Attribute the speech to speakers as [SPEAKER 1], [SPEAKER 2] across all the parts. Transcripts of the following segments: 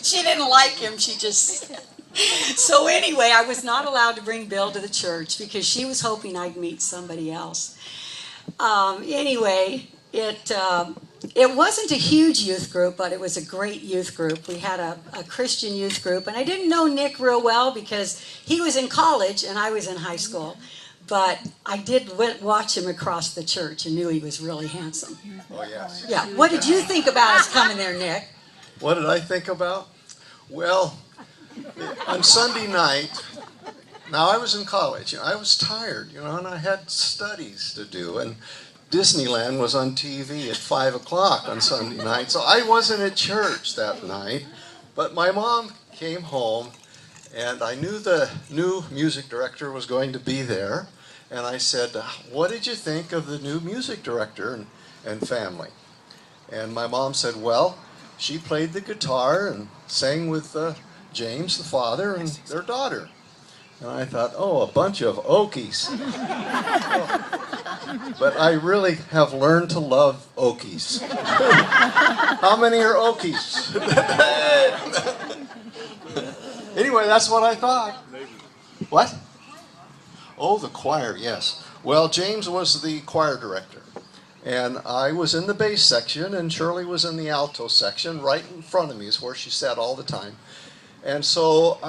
[SPEAKER 1] She didn't like him. She just... So anyway, I was not allowed to bring Bill to the church because she was hoping I'd meet somebody else. Anyway, it wasn't a huge youth group, but it was a great youth group. We had a Christian youth group, and I didn't know Nick real well because he was in college and I was in high school. But I did watch him across the church and knew he was really handsome.
[SPEAKER 2] Oh, yes.
[SPEAKER 1] Yeah. What did you think about us coming there, Nick?
[SPEAKER 2] What did I think about? Well, on Sunday night, now I was in college, I was tired, and I had studies to do, and Disneyland was on TV at 5 o'clock on Sunday night, so I wasn't at church that night, but my mom came home, and I knew the new music director was going to be there, and I said, what did you think of the new music director and family? And my mom said, well, she played the guitar and sang with James, the father, and their daughter. And I thought, oh, a bunch of Okies. But I really have learned to love Okies. How many are Okies? Anyway, that's what I thought. What? Oh, the choir, yes. Well, James was the choir director. And I was in the bass section, and Shirley was in the alto section. Right in front of me is where she sat all the time. And so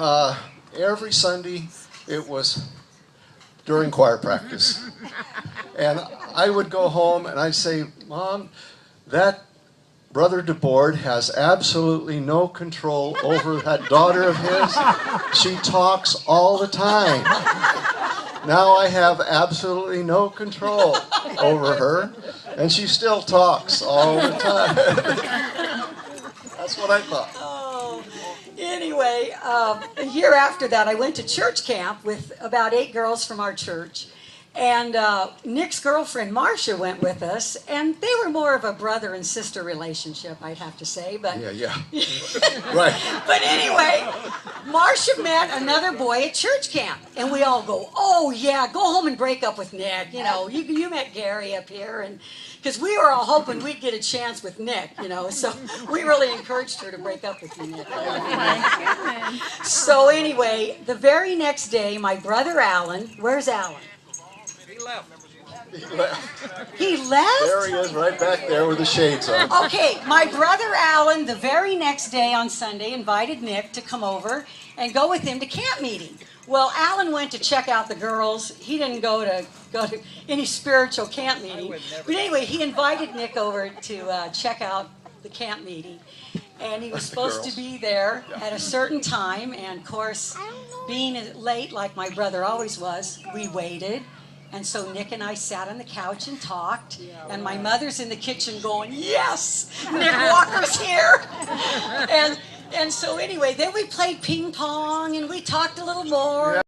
[SPEAKER 2] every Sunday, it was during choir practice. And I would go home and I'd say, Mom, that Brother DeBoard has absolutely no control over that daughter of his. She talks all the time. Now I have absolutely no control over her, and she still talks all the time. That's what I thought.
[SPEAKER 1] Oh, anyway, a year after that, I went to church camp with about 8 girls from our church. And Nick's girlfriend, Marcia, went with us, and they were more of a brother and sister relationship, I'd have to say. But
[SPEAKER 2] Yeah. Right.
[SPEAKER 1] But anyway, Marcia met another boy at church camp, and we all go, oh, yeah, go home and break up with Nick. You met Gary up here, and because we were all hoping we'd get a chance with Nick, so we really encouraged her to break up with you, Nick. So anyway, the very next day, my brother Alan, where's Alan?
[SPEAKER 2] He left.
[SPEAKER 1] He left?
[SPEAKER 2] There he is, right back there with the shades on.
[SPEAKER 1] Okay, my brother Alan, the very next day on Sunday, invited Nick to come over and go with him to camp meeting. Well, Alan went to check out the girls. He didn't go to any spiritual camp meeting. But anyway, he invited Nick over to check out the camp meeting. And he was supposed to be there at a certain time. And of course, being late like my brother always was, we waited. And so Nick and I sat on the couch and talked, and my mother's in the kitchen going, yes, Nick Walker's here. And so anyway, then we played ping pong, and we talked a little more.